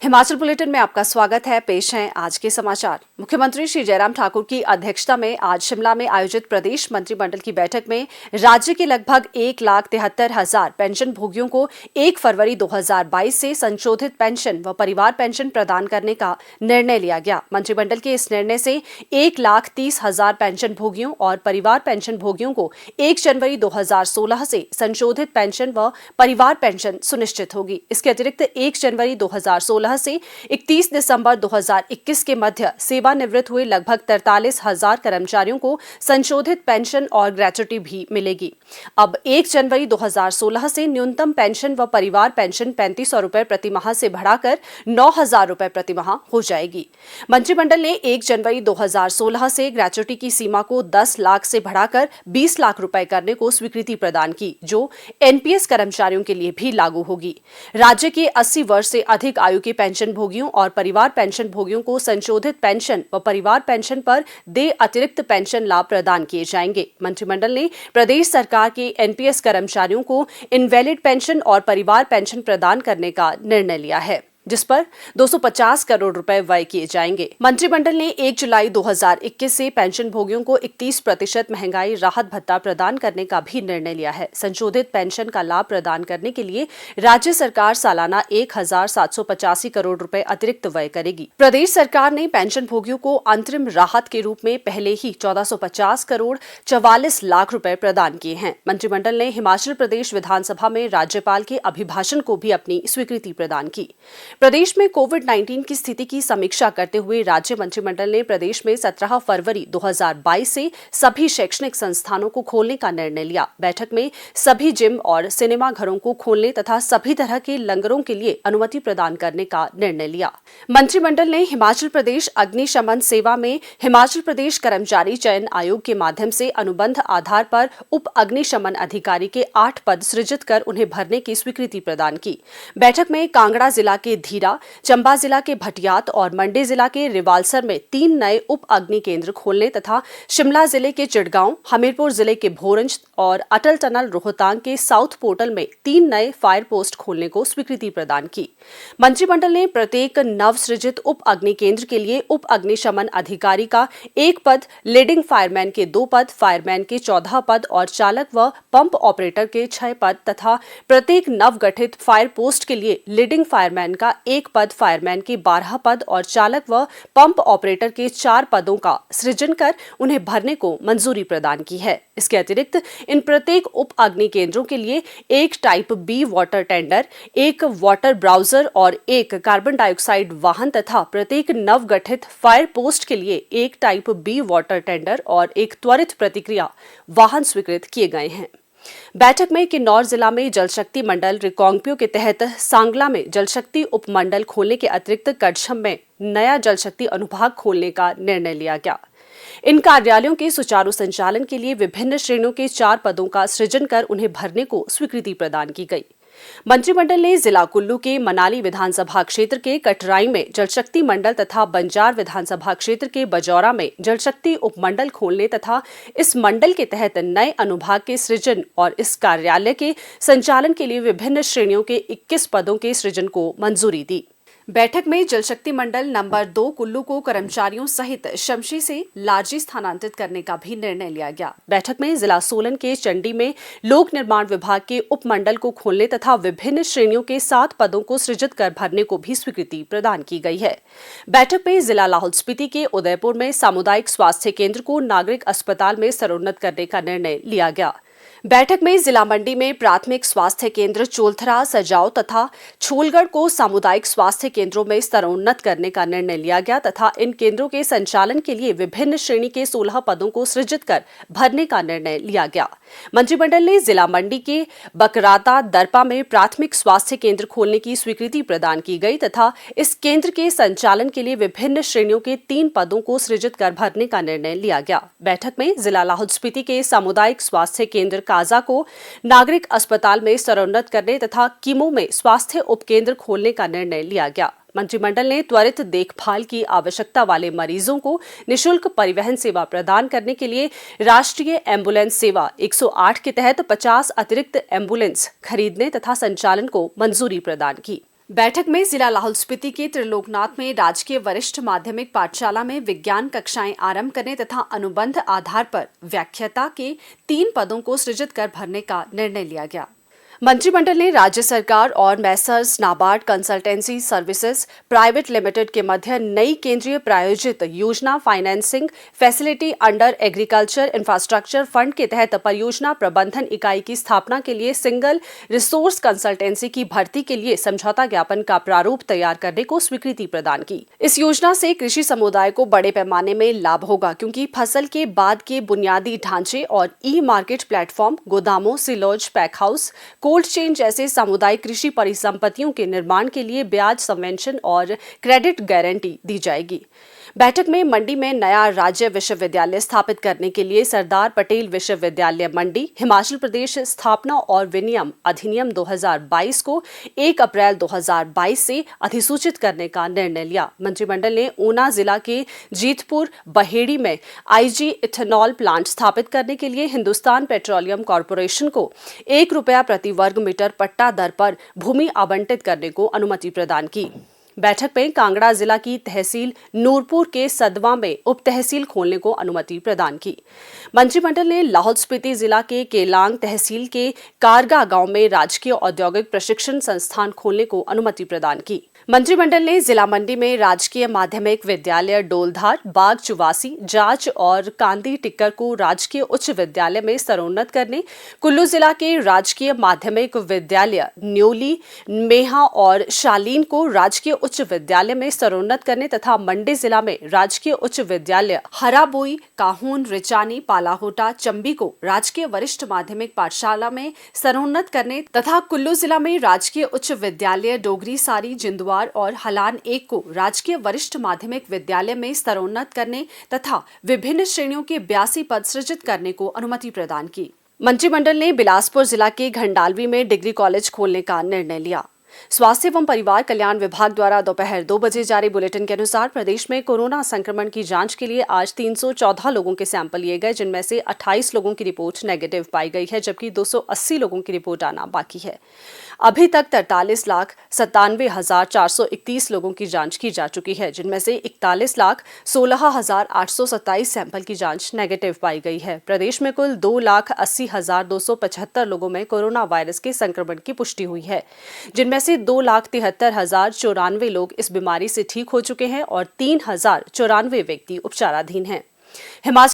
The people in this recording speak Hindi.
हिमाचल बुलेटिन में आपका स्वागत है। पेश हैं आज के समाचार। मुख्यमंत्री श्री जयराम ठाकुर की अध्यक्षता में आज शिमला में आयोजित प्रदेश मंत्रिमंडल की बैठक में राज्य के लगभग 1,73,000 पेंशन भोगियों को 1 फरवरी 2022 से संशोधित पेंशन व परिवार पेंशन प्रदान करने का निर्णय लिया गया। मंत्रिमंडल के इस निर्णय से 1,30,000 पेंशन भोगियों और परिवार पेंशन भोगियों को 1 जनवरी 2016 से संशोधित पेंशन व परिवार पेंशन सुनिश्चित होगी। इसके अतिरिक्त 1 जनवरी 2016 से 31 दिसंबर 2021 के मध्य सेवानिवृत्त हुए लगभग 43,000 कर्मचारियों को संशोधित पेंशन और ग्रेच्युटी भी मिलेगी। अब 1 जनवरी 2016 से न्यूनतम पेंशन व परिवार पेंशन 3,500 रुपए प्रति माह से बढ़ाकर 9,000 रुपए प्रति माह हो जाएगी। मंत्रिमंडल ने 1 जनवरी 2016 से ग्रेच्युटी की सीमा को 10 लाख से बढ़ाकर 20 लाख रुपए करने को स्वीकृति प्रदान की, जो एनपीएस कर्मचारियों के लिए भी लागू होगी। राज्य के 80 वर्ष से अधिक आयु के पेंशन भोगियों और परिवार पेंशन भोगियों को संशोधित पेंशन व परिवार पेंशन पर देय अतिरिक्त पेंशन लाभ प्रदान किए जाएंगे। मंत्रिमंडल ने प्रदेश सरकार के एनपीएस कर्मचारियों को इनवैलिड पेंशन और परिवार पेंशन प्रदान करने का निर्णय लिया है, जिस पर 250 करोड़ रुपए व्यय किए जाएंगे। मंत्रिमंडल ने 1 जुलाई 2021 से पेंशन भोगियों को 31% महंगाई राहत भत्ता प्रदान करने का भी निर्णय लिया है। संशोधित पेंशन का लाभ प्रदान करने के लिए राज्य सरकार सालाना 1,785 करोड़ रुपए अतिरिक्त व्यय करेगी। प्रदेश सरकार ने पेंशन भोगियों को अंतरिम राहत के रूप में पहले ही 1,450 करोड़ 44 लाख रुपए प्रदान किए हैं। मंत्रिमंडल ने हिमाचल प्रदेश विधानसभा में राज्यपाल के अभिभाषण को भी अपनी स्वीकृति प्रदान की। प्रदेश में कोविड-19 की स्थिति की समीक्षा करते हुए राज्य मंत्रिमंडल ने प्रदेश में 17 फरवरी 2022 से सभी शैक्षणिक संस्थानों को खोलने का निर्णय लिया। बैठक में सभी जिम और सिनेमा घरों को खोलने तथा सभी तरह के लंगरों के लिए अनुमति प्रदान करने का निर्णय लिया। मंत्रिमंडल ने हिमाचल प्रदेश अग्निशमन सेवा में हिमाचल प्रदेश कर्मचारी चयन आयोग के माध्यम से अनुबंध आधार पर उप अग्निशमन अधिकारी के 8 पद सृजित कर उन्हें भरने की स्वीकृति प्रदान की। बैठक में कांगड़ा जिला के धीरा, चंबा जिला के भटियात और मंडी जिला के रिवालसर में 3 नए उप अग्नि केंद्र खोलने तथा शिमला जिले के चिड़गांव, हमीरपुर जिले के भोरंज और अटल टनल रोहतांग के साउथ पोर्टल में 3 नए फायर पोस्ट खोलने को स्वीकृति प्रदान की। मंत्रिमंडल ने प्रत्येक नवसृजित उप अग्नि केंद्र के लिए उप अग्निशमन अधिकारी का 1 पद, लीडिंग फायरमैन के 2 पद, फायरमैन के 14 पद और चालक व पंप ऑपरेटर के 6 पद तथा प्रत्येक नवगठित फायर पोस्ट के लिए लीडिंग फायरमैन का 1 पद, फायरमैन के 12 पद और चालक व पंप ऑपरेटर के 4 पदों का सृजन कर उन्हें भरने को मंजूरी प्रदान की है। इसके अतिरिक्त इन प्रत्येक उप अग्नि केंद्रों के लिए 1 type B water tender, 1 water browser और 1 कार्बन डाइऑक्साइड वाहन तथा प्रत्येक नवगठित फायर पोस्ट के लिए 1 टाइप बी वाटर टेंडर और 1 त्वरित प्रतिक्रिया वाहन स्वीकृत किए गए हैं। बैठक में किन्नौर जिला में जल शक्ति मंडल रिकांगपियो के तहत सांगला में जल शक्ति उपमंडल खोलने के अतिरिक्त कड़छम में नया जल शक्ति अनुभाग खोलने का निर्णय लिया गया। इन कार्यालयों के सुचारू संचालन के लिए विभिन्न श्रेणियों के 4 पदों का सृजन कर उन्हें भरने को स्वीकृति प्रदान की गई। मंत्रिमंडल ने जिला कुल्लू के मनाली विधानसभा क्षेत्र के कटराई में जल शक्ति मंडल तथा बंजार विधानसभा क्षेत्र के बजौरा में जल शक्ति उपमंडल खोलने तथा इस मंडल के तहत नए अनुभाग के सृजन और इस कार्यालय के संचालन के लिए विभिन्न श्रेणियों के 21 पदों के सृजन को मंजूरी दी। बैठक में जल शक्ति मंडल नंबर 2 कुल्लू को कर्मचारियों सहित शमशी से लारजी स्थानांतरित करने का भी निर्णय लिया गया। बैठक में जिला सोलन के चंडी में लोक निर्माण विभाग के उपमंडल को खोलने तथा विभिन्न श्रेणियों के 7 पदों को सृजित कर भरने को भी स्वीकृति प्रदान की गई है। बैठक में जिला लाहौल स्पीति के उदयपुर में सामुदायिक स्वास्थ्य केंद्र को नागरिक अस्पताल में स्तरोन्नत करने का निर्णय लिया गया। बैठक में जिला मंडी में प्राथमिक स्वास्थ्य केंद्र चोलथरा, सजाओ तथा छोलगढ़ को सामुदायिक स्वास्थ्य केंद्रों में स्तरोन्नत करने का निर्णय लिया गया तथा इन केंद्रों के संचालन के लिए विभिन्न श्रेणी के 16 पदों को सृजित कर भरने का निर्णय लिया गया। मंत्रिमंडल ने जिला मंडी के बकराता दरपा में प्राथमिक स्वास्थ्य केंद्र खोलने की स्वीकृति प्रदान की गई तथा इस केंद्र के संचालन के लिए विभिन्न श्रेणियों के 3 पदों को सृजित कर भरने का निर्णय लिया गया। बैठक में जिला लाहौल स्पीति के सामुदायिक स्वास्थ्य केंद्र काजा को नागरिक अस्पताल में स्तरोन्नत करने तथा कीमो में स्वास्थ्य उपकेंद्र खोलने का निर्णय लिया गया। मंत्रिमंडल ने त्वरित देखभाल की आवश्यकता वाले मरीजों को निशुल्क परिवहन सेवा प्रदान करने के लिए राष्ट्रीय एम्बुलेंस सेवा 108 के तहत 50 अतिरिक्त एम्बुलेंस खरीदने तथा संचालन को मंजूरी प्रदान की। बैठक में जिला लाहौल स्पीति के त्रिलोकनाथ में राजकीय वरिष्ठ माध्यमिक पाठशाला में विज्ञान कक्षाएं आरंभ करने तथा अनुबंध आधार पर व्याख्याता के 3 पदों को सृजित कर भरने का निर्णय लिया गया। मंत्रिमंडल ने राज्य सरकार और Messrs NABARD consultancy services private limited के मध्य नई केंद्रीय प्रायोजित योजना financing facility under agriculture infrastructure fund के तहत परियोजना प्रबंधन इकाई की स्थापना के लिए सिंगल रिसोर्स कंसल्टेंसी की भर्ती के लिए समझौता ज्ञापन का प्रारूप तैयार करने को स्वीकृति प्रदान की। इस योजना से कृषि समुदाय को बड़े पैमाने में लाभ होगा, क्योंकि फसल के बाद के बुनियादी ढांचे और ई मार्केट प्लेटफॉर्म, गोदामों, silos, pack house, cold chain जैसे सामुदायिक कृषि परिसंपत्तियों के निर्माण के लिए ब्याज सबवेंशन और क्रेडिट गारंटी दी जाएगी। बैठक में मंडी में नया राज्य विश्वविद्यालय स्थापित करने के लिए सरदार पटेल विश्वविद्यालय मंडी, हिमाचल प्रदेश स्थापना और विनियम अधिनियम 2022 को 1 अप्रैल 2022 से अधिसूचित करने का निर्णय लिया। मंत्रिमंडल ने ऊना जिला के जीतपुर बहेड़ी में आईजी इथेनॉल प्लांट स्थापित करने के लिए हिंदुस्तान पेट्रोलियम कॉर्पोरेशन को ₹1 प्रति वर्ग मीटर पट्टा दर पर भूमि आवंटित करने को अनुमति प्रदान की। बैठक में कांगड़ा जिला की तहसील नूरपुर के सदवा में उप तहसील खोलने को अनुमति प्रदान की। मंत्रिमंडल ने लाहौल स्पीति जिला के केलांग तहसील के कारगा गांव में राजकीय औद्योगिक प्रशिक्षण संस्थान खोलने को अनुमति प्रदान की। मंत्रिमंडल ने जिला मंडी में राजकीय माध्यमिक विद्यालय डोलधार, बाग चुवासी, जाच और कांदी टिक्कर को राजकीय उच्च विद्यालय में स्तरोन्नत करने, कुल्लू जिला के राजकीय माध्यमिक विद्यालय न्योली, मेहा और शालीन को राजकीय उच्च विद्यालय में स्तरोन्नत करने तथा मंडी जिला में राजकीय उच्च विद्यालय हराबोई, काहून, रिचानी, पालाहोटा, चंबी को राजकीय वरिष्ठ माध्यमिक पाठशाला में स्तरोन्नत करने तथा कुल्लू जिला में राजकीय उच्च विद्यालय डोगरी सारी, जिंदवार और हलान 1 को राजकीय वरिष्ठ माध्यमिक विद्यालय में स्तरोन्नत करने तथा विभिन्न श्रेणियों के 82 पद सृजित करने को अनुमति प्रदान की। मंत्रिमंडल ने बिलासपुर जिला के घंडालवी में डिग्री कॉलेज खोलने का निर्णय लिया। स्वास्थ्य एवं परिवार कल्याण विभाग द्वारा दोपहर 2 बजे जारी बुलेटिन के अनुसार प्रदेश में कोरोना संक्रमण की जांच के लिए आज 314 लोगों के सैंपल लिए गए, जिनमें से 28 लोगों की रिपोर्ट नेगेटिव पाई गई है, जबकि 280 लोगों की रिपोर्ट आना बाकी है। अभी तक 43,97,431 लोगों की जांच की जा चुकी है, जिनमें से 41,16,827 सैंपल की जांच नेगेटिव पाई गई है। प्रदेश में कुल 2,80,275 लोगों में कोरोना वायरस के संक्रमण की पुष्टि हुई है, जिनमें से 2,73,094 लोग इस बीमारी से ठीक हो चुके हैं और 3,094 व्यक्ति उपचाराधीन हैं। हिमाचल